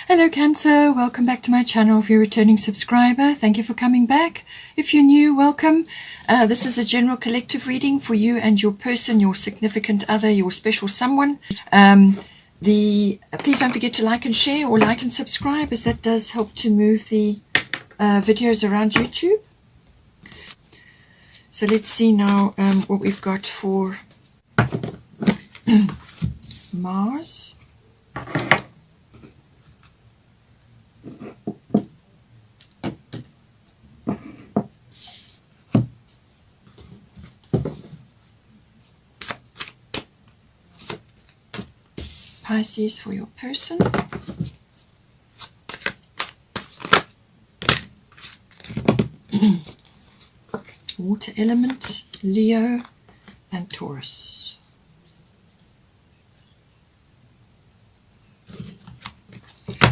Hello Cancer, welcome back to my channel. If you're a returning subscriber, thank you for coming back. If you're new, welcome. This is a general collective reading for you and your person, your significant other, your special someone. Please don't forget to like and share, or like and subscribe, as that does help to move the videos around YouTube. So let's see now what we've got for Mars. Pisces for your person. Water element, Leo and Taurus.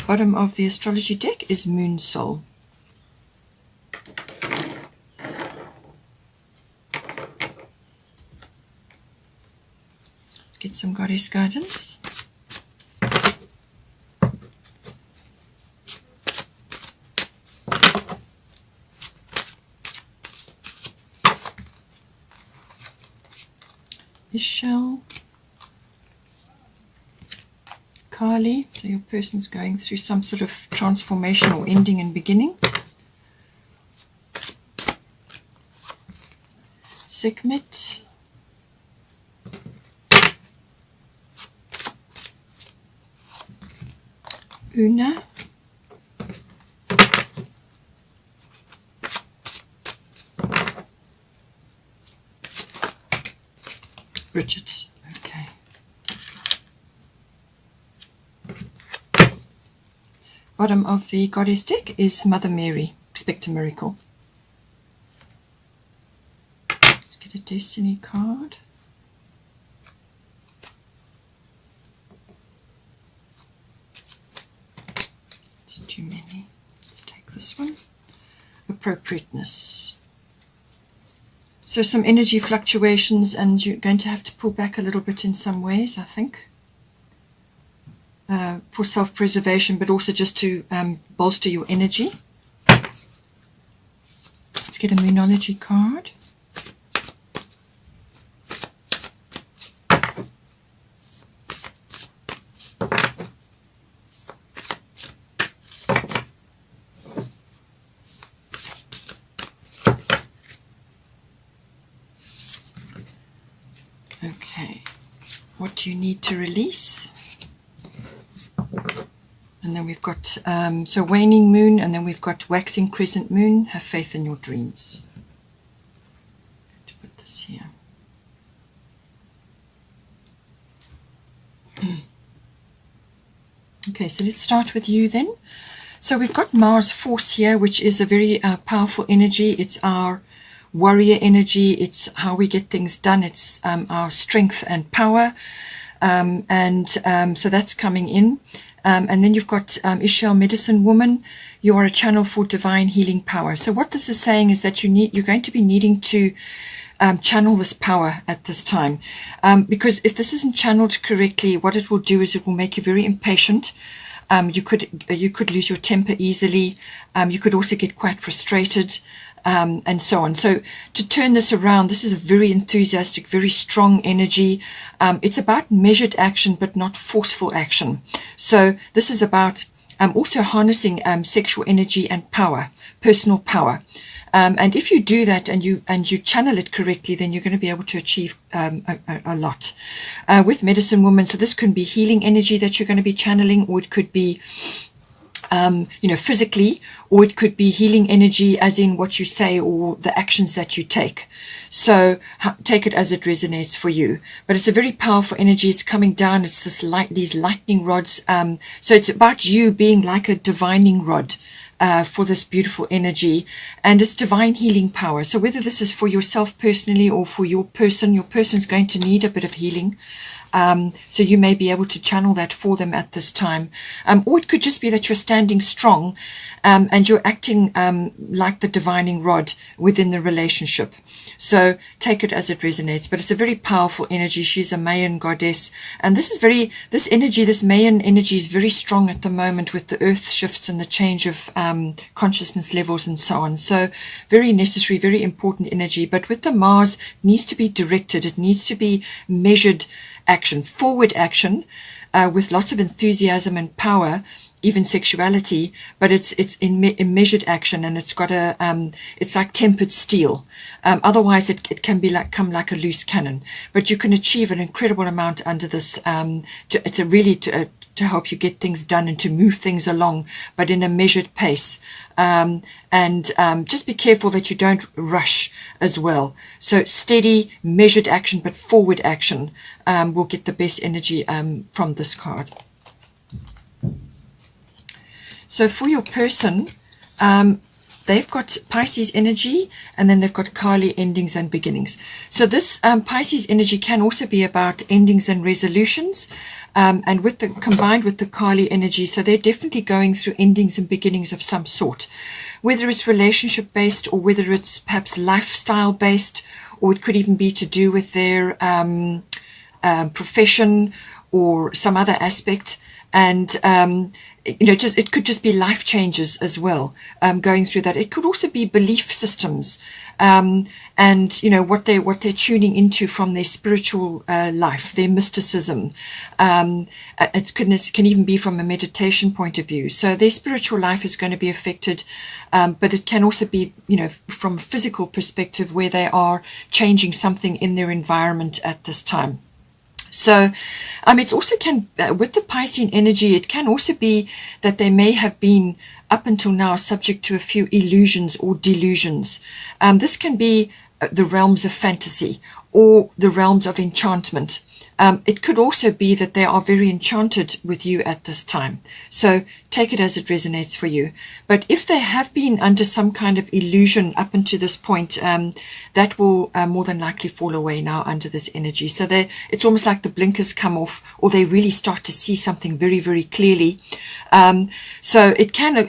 Bottom of the astrology deck is Moon Soul. Let's get some goddess guidance. Michelle, Kali, so your person's going through some sort of transformation or ending and beginning. Sekhmet, Una, Bridget. Okay. Bottom of the goddess deck is Mother Mary. Expect a miracle. Let's get a destiny card. It's too many. Let's take this one. Appropriateness. So some energy fluctuations, and you're going to have to pull back a little bit in some ways, I think, for self-preservation, but also just to bolster your energy. Let's get a Moonology card. Okay, what do you need to release? And then we've got, so waning moon, and then we've got waxing crescent moon. Have faith in your dreams. I'm going to put this here. Okay, so let's start with you then. So we've got Mars Force here, which is a very powerful energy. It's our warrior energy. It's how we get things done. It's our strength and power, so that's coming in. And then you've got Ishel, medicine woman. You are a channel for divine healing power. So what this is saying is that you're going to be needing to channel this power at this time, because if this isn't channeled correctly, what it will do is it will make you very impatient. You could lose your temper easily. You could also get quite frustrated. And so on. So to turn this around, this is a very enthusiastic, very strong energy. It's about measured action, but not forceful action. So this is about also harnessing sexual energy and power, personal power. And if you do that and you channel it correctly, then you're going to be able to achieve a lot. With medicine woman, so this can be healing energy that you're going to be channeling, or it could be physically, or it could be healing energy as in what you say or the actions that you take. So take it as it resonates for you. But it's a very powerful energy. It's coming down. It's these lightning rods. So it's about you being like a divining rod for this beautiful energy, and it's divine healing power. So whether this is for yourself personally or for your person's going to need a bit of healing. So you may be able to channel that for them at this time. Or it could just be that you're standing strong and you're acting like the divining rod within the relationship. So take it as it resonates. But it's a very powerful energy. She's a Mayan goddess. And this energy, this Mayan energy is very strong at the moment with the earth shifts and the change of consciousness levels and so on. So very necessary, very important energy. But with the Mars, it needs to be directed. It needs to be measured action, forward action, with lots of enthusiasm and power, even sexuality, but it's in measured action, and it's got it's like tempered steel. Otherwise it can be come like a loose cannon, but you can achieve an incredible amount under this to help you get things done and to move things along, but in a measured pace. Just be careful that you don't rush as well. So steady, measured action, but forward action will get the best energy from this card. So for your person, they've got Pisces energy, and then they've got Kali endings and beginnings. So this Pisces energy can also be about endings and resolutions, and combined with the Kali energy. So they're definitely going through endings and beginnings of some sort, whether it's relationship based or whether it's perhaps lifestyle based, or it could even be to do with their profession or some other aspect. And it could just be life changes as well, going through that. It could also be belief systems, and what they're tuning into from their spiritual life, their mysticism. It can even be from a meditation point of view. So their spiritual life is going to be affected, but it can also be, from a physical perspective, where they are changing something in their environment at this time. So it also can, with the Piscean energy, it can also be that they may have been up until now subject to a few illusions or delusions. This can be the realms of fantasy or the realms of enchantment. It could also be that they are very enchanted with you at this time. So take it as it resonates for you. But if they have been under some kind of illusion up until this point, that will more than likely fall away now under this energy. So it's almost like the blinkers come off, or they really start to see something very, very clearly. So it can,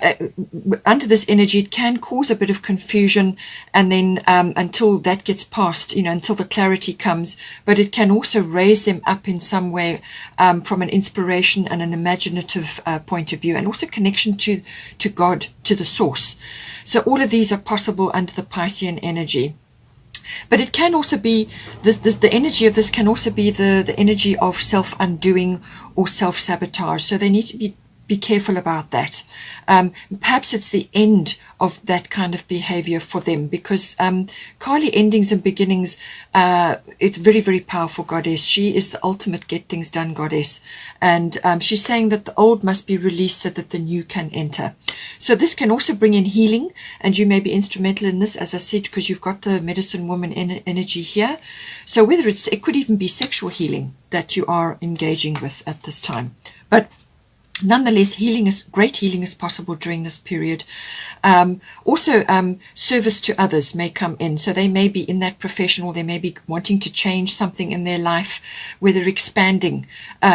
under this energy, it can cause a bit of confusion, and then until that gets past, until the clarity comes. But it can also raise them up in some way, from an inspiration and an imaginative point of view, and also connection to God, to the source. So all of these are possible under the Piscean energy. But it can also be, the energy of this can also be the energy of self-undoing or self-sabotage. So they need to be careful about that. Perhaps it's the end of that kind of behavior for them, because Kali endings and beginnings, it's very, very powerful goddess. She is the ultimate get things done goddess, and she's saying that the old must be released so that the new can enter. So this can also bring in healing, and you may be instrumental in this, as I said, because you've got the medicine woman energy here. So whether it could even be sexual healing that you are engaging with at this time. But nonetheless, great healing is possible during this period. Also, service to others may come in. So they may be in that profession, or they may be wanting to change something in their life, where they're expanding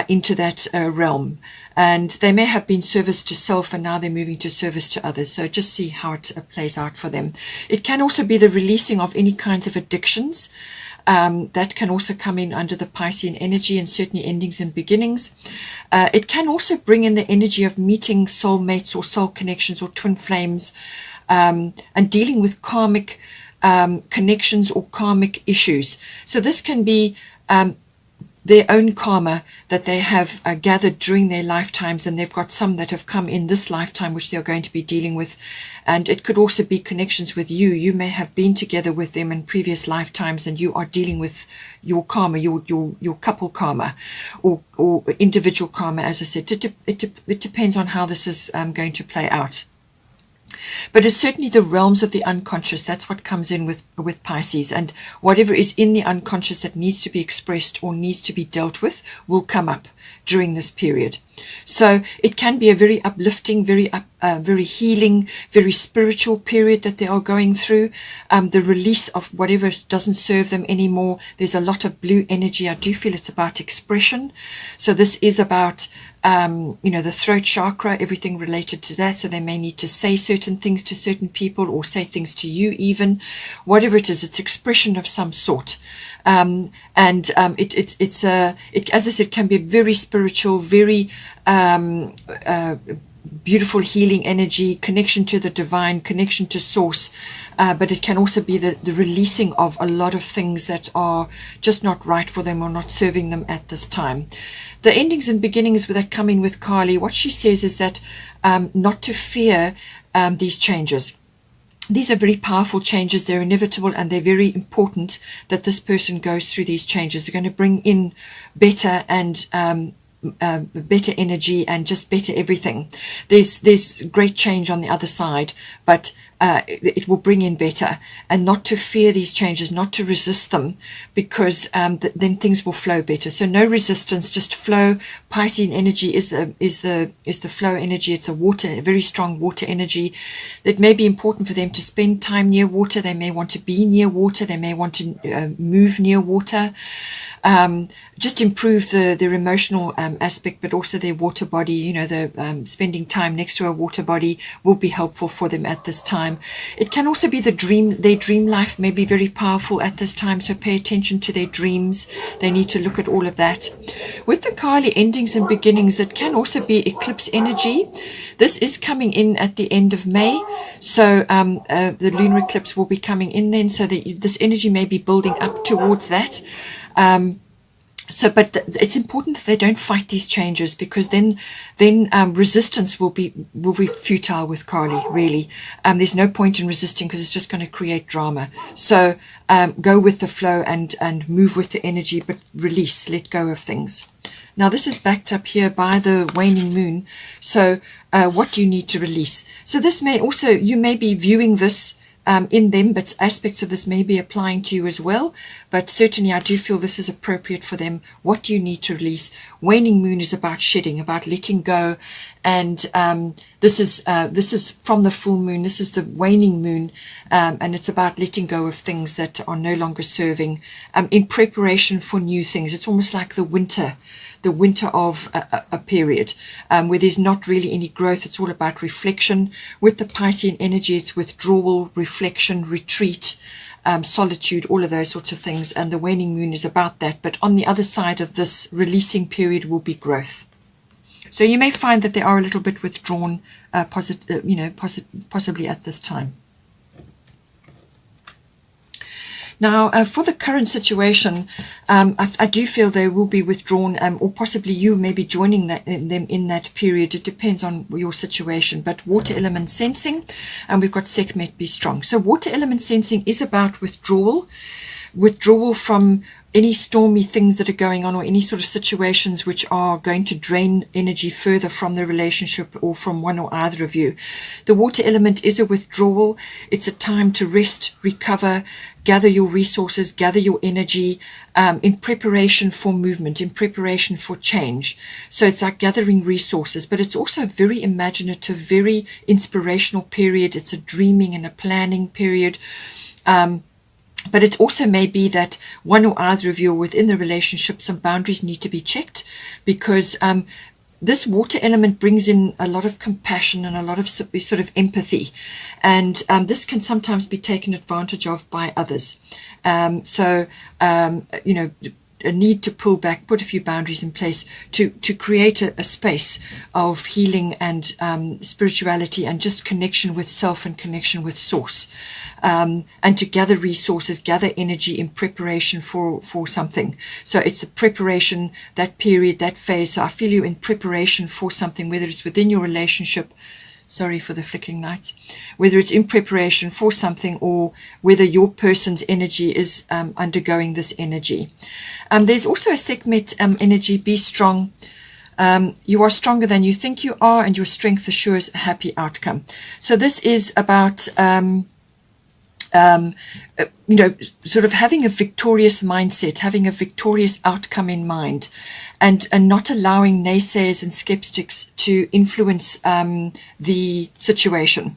into that realm. And they may have been service to self, and now they're moving to service to others. So just see how it plays out for them. It can also be the releasing of any kinds of addictions. That can also come in under the Piscean energy, and certainly endings and beginnings. It can also bring in the energy of meeting soulmates or soul connections or twin flames, and dealing with karmic connections or karmic issues. So this can be their own karma that they have gathered during their lifetimes, and they've got some that have come in this lifetime which they're going to be dealing with. And it could also be connections with you. You may have been together with them in previous lifetimes, and you are dealing with your karma, your couple karma, or individual karma. As I said, it depends on how this is going to play out. But it's certainly the realms of the unconscious. That's what comes in with Pisces, and whatever is in the unconscious that needs to be expressed or needs to be dealt with will come up during this period. So it can be a very uplifting, very very healing, very spiritual period that they are going through. The release of whatever doesn't serve them anymore. There's a lot of blue energy. I do feel it's about expression. So this is about the throat chakra, everything related to that. So they may need to say certain things to certain people, or say things to you even. Whatever it is, it's expression of some sort. It's as I said, can be very spiritual, very beautiful healing energy, connection to the divine, connection to source, but it can also be the releasing of a lot of things that are just not right for them or not serving them at this time. The endings and beginnings that come in with Kali, what she says is that not to fear these changes. These are very powerful changes. They're inevitable, and they're very important that this person goes through these changes. They're going to bring in better and better energy and just better everything. There's great change on the other side, but it will bring in better, and not to fear these changes, not to resist them, because then things will flow better. So no resistance, just flow. Piscean energy is the flow energy. It's a very strong water energy. It may be important for them to spend time near water. They may want to be near water. They may want to move near water. Just improve their emotional aspect, but also their water body. The spending time next to a water body will be helpful for them at this time. It can also be their dream life may be very powerful at this time, so pay attention to their dreams. They need to look at all of that. With the Kali endings and beginnings, it can also be eclipse energy. This is coming in at the end of May, so the lunar eclipse will be coming in then, so that this energy may be building up towards that. But it's important that they don't fight these changes, because then resistance will be futile with Kali, really. There's no point in resisting, because it's just going to create drama. So go with the flow and move with the energy, but release, let go of things. Now this is backed up here by the waning moon. So what do you need to release? So this may also, you may be viewing this in them, but aspects of this may be applying to you as well. But certainly I do feel this is appropriate for them. What do you need to release? Waning moon is about shedding, about letting go, and this is from the full moon. This is the waning moon, and it's about letting go of things that are no longer serving, in preparation for new things. It's almost like the winter of a period where there's not really any growth. It's all about reflection. With the Piscean energy, it's withdrawal, reflection, retreat, solitude, all of those sorts of things. And the waning moon is about that. But on the other side of this releasing period will be growth. So you may find that they are a little bit withdrawn, possibly at this time. Now, for the current situation, I do feel they will be withdrawn, or possibly you may be joining them in that period. It depends on your situation. But water element sensing, and we've got Sekhmet be strong. So water element sensing is about withdrawal from any stormy things that are going on, or any sort of situations which are going to drain energy further from the relationship or from one or either of you. The water element is a withdrawal. It's a time to rest, recover, gather your resources, gather your energy, in preparation for movement, in preparation for change. So it's like gathering resources, but it's also a very imaginative, very inspirational period. It's a dreaming and a planning period. But it also may be that one or either of you are within the relationship, some boundaries need to be checked, because this water element brings in a lot of compassion and a lot of sort of empathy. And this can sometimes be taken advantage of by others. A need to pull back, put a few boundaries in place to create a space of healing and spirituality and just connection with self and connection with source, and to gather resources, gather energy in preparation for something. So it's the preparation, that period, that phase. So I feel you in preparation for something, whether it's within your relationship, sorry for the flickering lights, whether it's in preparation for something, or whether your person's energy is undergoing this energy. There's also a Sekhmet energy, be strong. You are stronger than you think you are, and your strength assures a happy outcome. So this is about sort of having a victorious mindset, having a victorious outcome in mind. and not allowing naysayers and skeptics to influence the situation.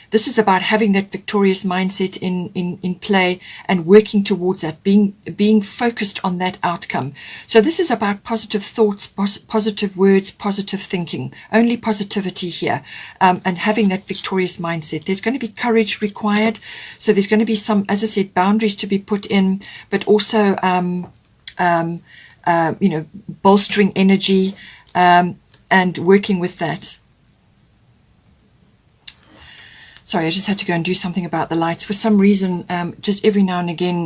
This is about having that victorious mindset in play and working towards that, being focused on that outcome. So this is about positive thoughts, positive words, positive thinking, only positivity here, and having that victorious mindset. There's going to be courage required. So there's going to be some, as I said, boundaries to be put in, but also bolstering energy and working with that. Sorry, I just had to go and do something about the lights. For some reason, just every now and again,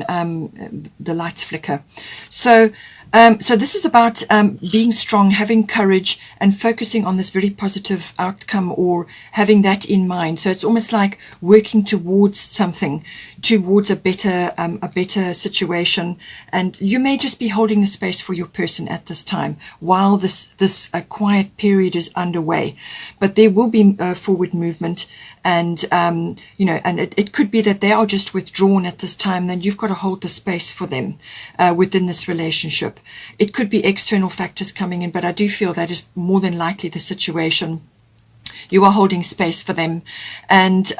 the lights flicker. So this is about being strong, having courage, and focusing on this very positive outcome, or having that in mind. So it's almost like working towards something, towards a better situation. And you may just be holding the space for your person at this time while this quiet period is underway. But there will be forward movement, and and it could be that they are just withdrawn at this time. Then you've got to hold the space for them within this relationship. It could be external factors coming in, but I do feel that is more than likely the situation. You are holding space for them, and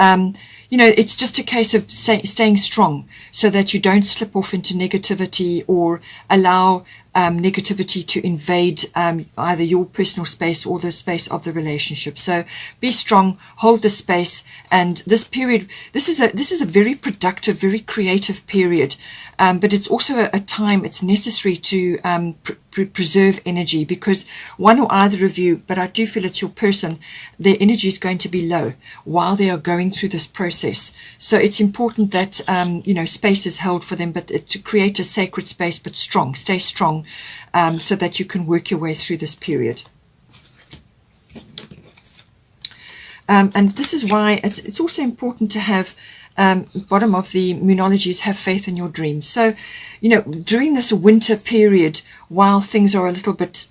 it's just a case of staying strong so that you don't slip off into negativity or allow negativity to invade either your personal space or the space of the relationship. So be strong, hold the space, and this period, this is a very productive, very creative period, but it's also a time it's necessary to preserve energy, because one or either of you, but I do feel it's your person, their energy is going to be low while they are going through this process. So it's important that space is held for them, but to create a sacred space, but strong, stay strong, so that you can work your way through this period. And this is why it's also important to have, bottom of the Moonology is have faith in your dreams. So, during this winter period, while things are a little bit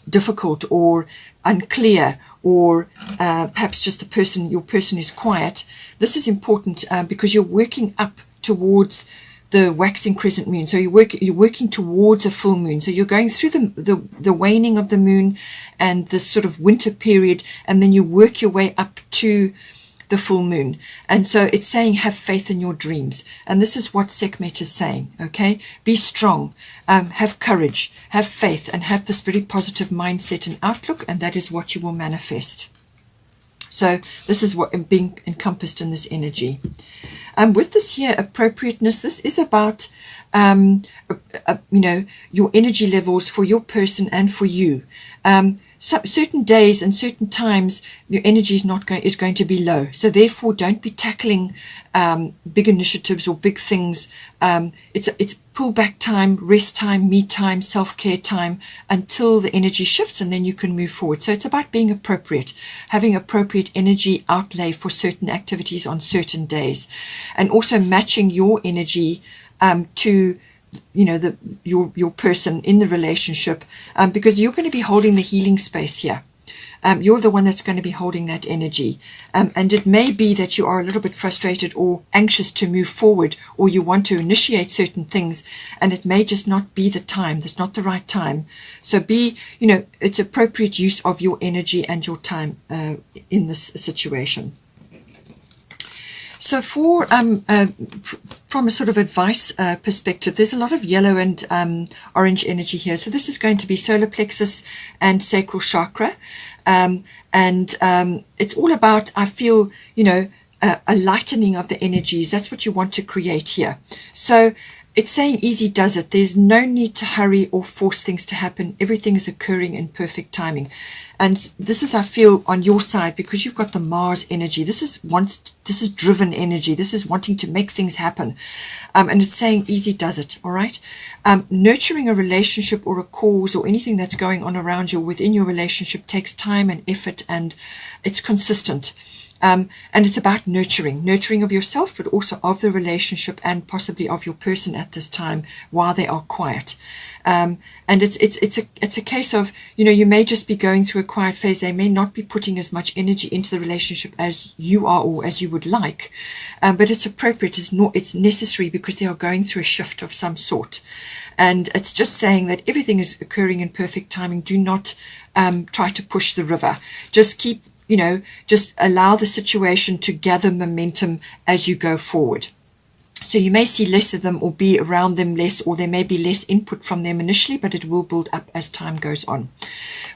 difficult or unclear, or perhaps just your person is quiet, this is important because you're working up towards the waxing crescent moon. So you're working towards a full moon. So you're going through the waning of the moon and this sort of winter period, and then you work your way up to the full moon. And so it's saying have faith in your dreams. And this is what Sekhmet is saying, okay? Be strong, have courage, have faith, and have this very positive mindset and outlook, and that is what you will manifest. So this is what being encompassed in this energy. With this here appropriateness, this is about your energy levels for your person and for you. Certain days and certain times your energy is going to be low. So therefore, don't be tackling big initiatives or big things. It's pull back time, rest time, me time, self-care time, until the energy shifts, and then you can move forward. So it's about being appropriate, having appropriate energy outlay for certain activities on certain days, and also matching your energy to your person in the relationship, because you're going to be holding the healing space here. You're the one that's going to be holding that energy, and it may be that you are a little bit frustrated or anxious to move forward, or you want to initiate certain things, and it may just not be the time. That's not the right time. So it's appropriate use of your energy and your time in this situation. So from a sort of advice perspective, there's a lot of yellow and orange energy here. So this is going to be solar plexus and sacral chakra. And it's all about, I feel, a lightening of the energies. That's what you want to create here. So it's saying easy does it. There's no need to hurry or force things to happen. Everything is occurring in perfect timing. And this is, I feel, on your side, because you've got the Mars energy. This is driven energy. This is wanting to make things happen. And it's saying easy does it, all right? Nurturing a relationship or a cause or anything that's going on around you within your relationship takes time and effort, and it's consistent. And it's about nurturing of yourself, but also of the relationship and possibly of your person at this time while they are quiet. And it's a case of, you may just be going through a quiet phase. They may not be putting as much energy into the relationship as you are or as you would like, but it's appropriate. It's necessary because they are going through a shift of some sort. And it's just saying that everything is occurring in perfect timing. Do not try to push the river. Just keep, just allow the situation to gather momentum as you go forward. So you may see less of them or be around them less, or there may be less input from them initially, but it will build up as time goes on.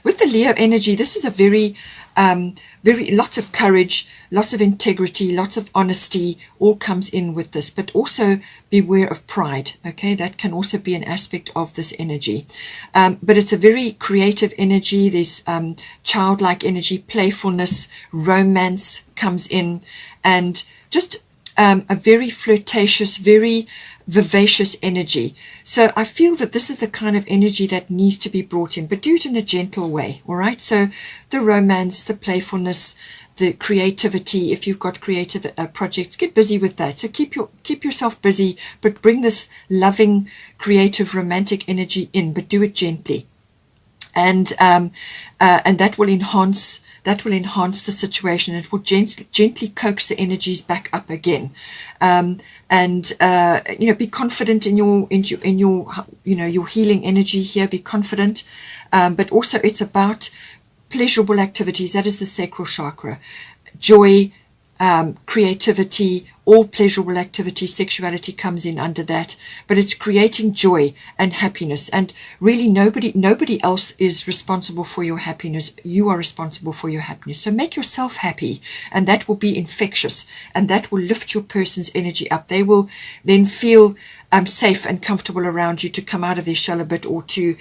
With the Leo energy, this is a very lots of courage, lots of integrity, lots of honesty, all comes in with this, but also beware of pride. Okay, that can also be an aspect of this energy. But it's a very creative energy. There's childlike energy, playfulness, romance comes in, and just a very flirtatious, very vivacious energy. So I feel that this is the kind of energy that needs to be brought in, but do it in a gentle way. All right. So the romance, the playfulness, the creativity. If you've got creative projects, get busy with that. So keep yourself busy, but bring this loving, creative, romantic energy in, but do it gently. And that will enhance the situation. It will gently coax the energies back up again. Be confident in your your healing energy here. Be confident, but also it's about pleasurable activities. That is the sacral chakra. Joy, creativity, all pleasurable activity. Sexuality comes in under that, but it's creating joy and happiness. And really nobody else is responsible for your happiness. You are responsible for your happiness. So make yourself happy, and that will be infectious, and that will lift your person's energy up. They will then feel safe and comfortable around you to come out of their shell a bit, or to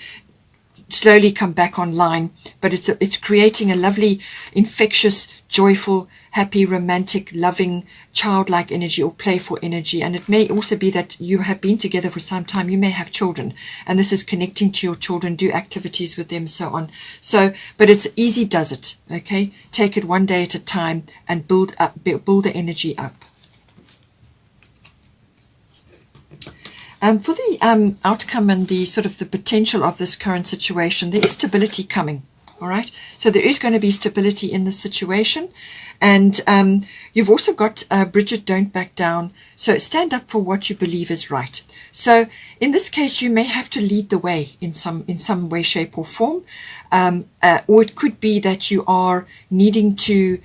slowly come back online. But it's creating a lovely, infectious, joyful, happy, romantic, loving, childlike energy or playful energy. And it may also be that you have been together for some time. You may have children, and this is connecting to your children, do activities with them, so on. So, but it's easy does it. Okay, take it one day at a time and build the energy up. For the outcome and the sort of the potential of this current situation, there is stability coming. All right. So there is going to be stability in this situation. And you've also got Bridget, don't back down. So stand up for what you believe is right. So in this case, you may have to lead the way in some way, shape or form. Or it could be that you are needing to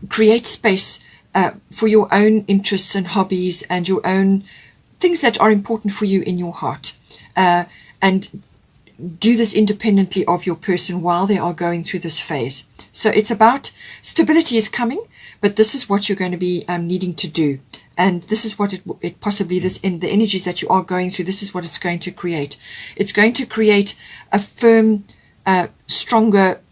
create space for your own interests and hobbies and your own things that are important for you in your heart. And do this independently of your person while they are going through this phase. So it's about stability is coming, but this is what you're going to be needing to do. And this is what it possibly, in the energies that you are going through, this is what it's going to create. It's going to create a firm, stronger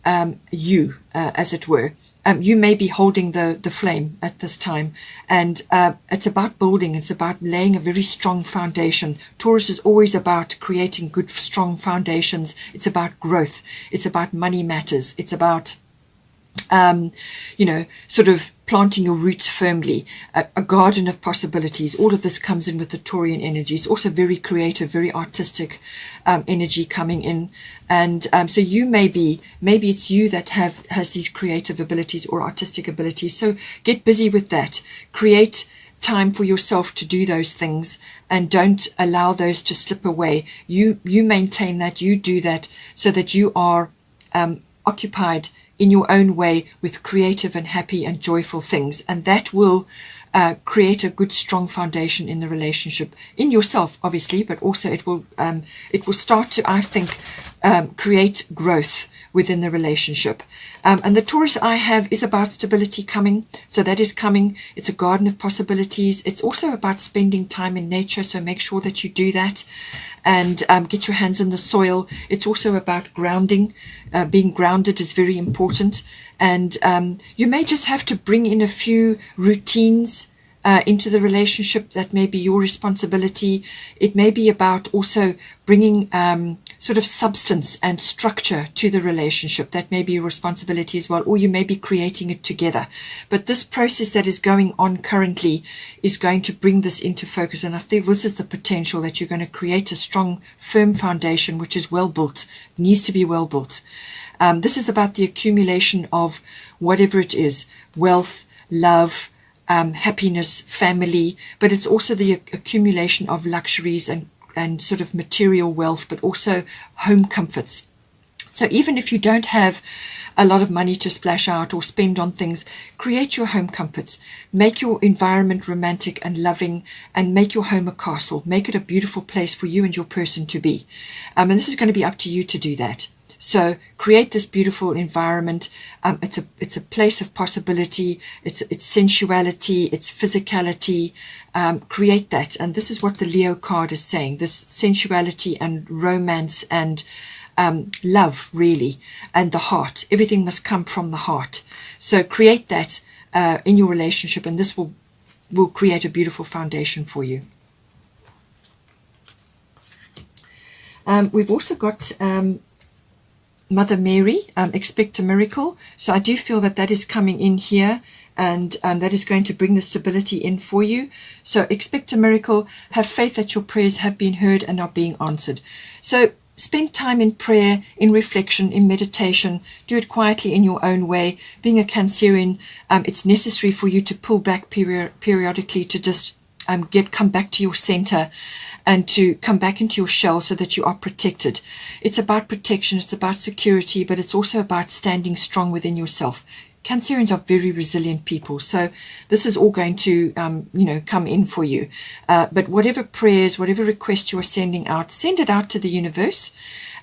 you, as it were. You may be holding the flame at this time, and it's about building. It's about laying a very strong foundation. Taurus is always about creating good, strong foundations. It's about growth. It's about money matters. It's about sort of planting your roots firmly, a garden of possibilities. All of this comes in with the Taurian energy. It's also very creative, very artistic energy coming in. And so you maybe it's you that has these creative abilities or artistic abilities. So get busy with that. Create time for yourself to do those things, and don't allow those to slip away. You maintain that, you do that, so that you are occupied in your own way with creative and happy and joyful things, and that will create a good, strong foundation in the relationship, in yourself, obviously, but also it will start to, I think, create growth within the relationship. And the Taurus I have is about stability coming. So that is coming. It's a garden of possibilities. It's also about spending time in nature. So make sure that you do that and get your hands in the soil. It's also about grounding. Being grounded is very important. And you may just have to bring in a few routines into the relationship that may be your responsibility. It may be about also bringing sort of substance and structure to the relationship. That may be your responsibility as well, or you may be creating it together. But this process that is going on currently is going to bring this into focus, and I think this is the potential that you're going to create a strong, firm foundation which is well built, needs to be well built. This is about the accumulation of whatever it is, wealth, love, happiness, family, but it's also the accumulation of luxuries and sort of material wealth, but also home comforts. So even if you don't have a lot of money to splash out or spend on things, create your home comforts, make your environment romantic and loving, and make your home a castle. Make it a beautiful place for you and your person to be. And this is going to be up to you to do that. So create this beautiful environment. It's a place of possibility. It's sensuality. It's physicality. Create that. And this is what the Leo card is saying. This sensuality and romance and love, really, and the heart. Everything must come from the heart. So create that in your relationship, and this will create a beautiful foundation for you. We've also got Mother Mary, expect a miracle. So I do feel that is coming in here, and that is going to bring the stability in for you. So expect a miracle. Have faith that your prayers have been heard and are being answered. So spend time in prayer, in reflection, in meditation. Do it quietly in your own way. Being a Cancerian, it's necessary for you to pull back periodically to just come back to your center and to come back into your shell so that you are protected. It's about protection, it's about security, but it's also about standing strong within yourself. Cancerians are very resilient people, so this is all going to, come in for you. But whatever prayers, whatever requests you are sending out, send it out to the universe,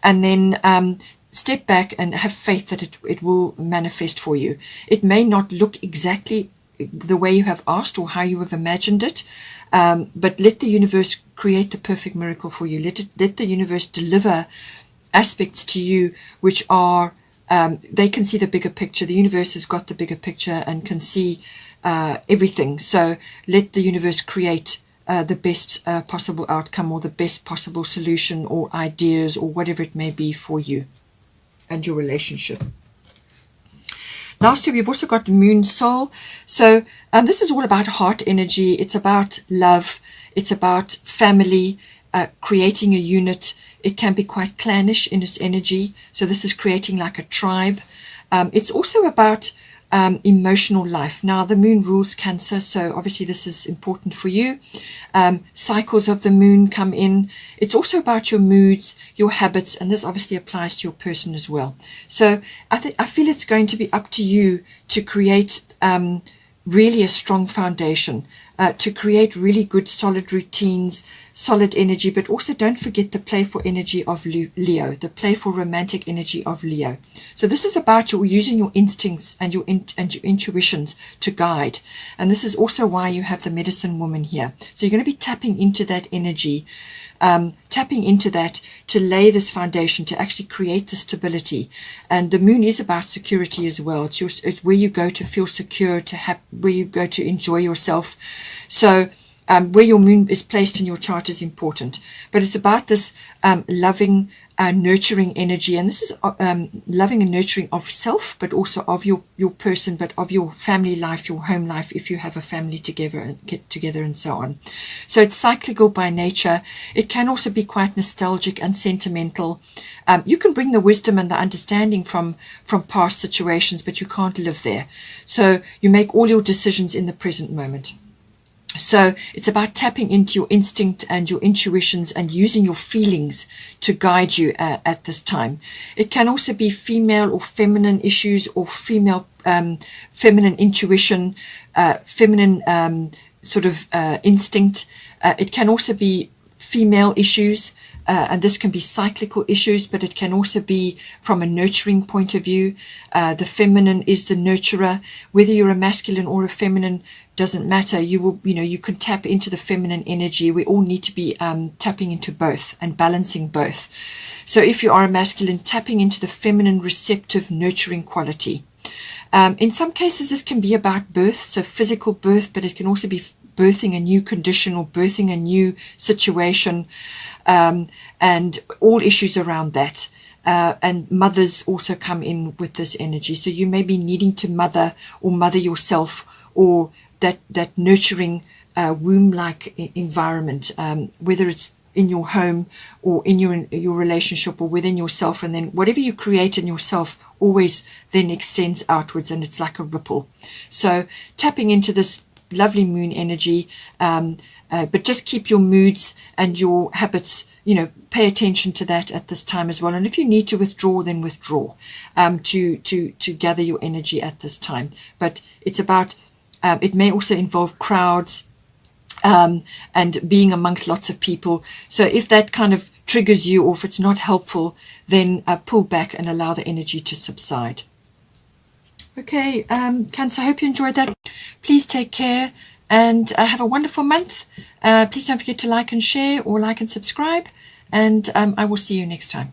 and then step back and have faith that it will manifest for you. It may not look exactly the way you have asked or how you have imagined it, but let the universe create the perfect miracle for you. Let the universe deliver aspects to you which are, they can see the bigger picture. The universe has got the bigger picture and can see everything. So let the universe create the best possible outcome, or the best possible solution, or ideas, or whatever it may be for you and your relationship. Lastly, we've also got Moon Soul. So this is all about heart energy. It's about love. It's about family, creating a unit. It can be quite clannish in its energy. So this is creating like a tribe. It's also about emotional life. Now, the moon rules Cancer, so obviously this is important for you. Cycles of the moon come in. It's also about your moods, your habits, and this obviously applies to your person as well. So I feel it's going to be up to you to create really a strong foundation, to create really good solid routines, solid energy, but also don't forget the playful energy of Leo, the playful romantic energy of Leo. So this is about you using your instincts and your intuitions to guide, and this is also why you have the Medicine Woman here. So you're going to be tapping into that energy, tapping into that to lay this foundation, to actually create the stability. And the moon is about security as well. It's where you go to feel secure, where you go to enjoy yourself. So where your moon is placed in your chart is important, but it's about this loving, nurturing energy, and this is loving and nurturing of self, but also of your person, but of your family life, your home life, if you have a family together and get together and so on. So it's cyclical by nature. It can also be quite nostalgic and sentimental. You can bring the wisdom and the understanding from past situations, but you can't live there. So you make all your decisions in the present moment. So it's about tapping into your instinct and your intuitions and using your feelings to guide you at this time. It can also be female or feminine issues, or feminine intuition, feminine instinct. It can also be female issues, and this can be cyclical issues, but it can also be from a nurturing point of view. The feminine is the nurturer. Whether you're a masculine or a feminine doesn't matter. You can tap into the feminine energy. We all need to be tapping into both and balancing both. So if you are a masculine, tapping into the feminine, receptive, nurturing quality. In some cases, this can be about birth, so physical birth, but it can also be birthing a new condition or birthing a new situation, and all issues around that. And mothers also come in with this energy. So you may be needing to mother yourself, or that nurturing womb-like environment, whether it's in your home or in your relationship or within yourself. And then whatever you create in yourself always then extends outwards, and it's like a ripple. So tapping into this lovely moon energy, but just keep your moods and your habits, pay attention to that at this time as well. And if you need to withdraw, then withdraw, to gather your energy at this time. But it's about, it may also involve crowds, and being amongst lots of people. So if that kind of triggers you, or if it's not helpful, then pull back and allow the energy to subside. Okay, Cancer, I hope you enjoyed that. Please take care and have a wonderful month. Please don't forget to like and share, or like and subscribe, and I will see you next time.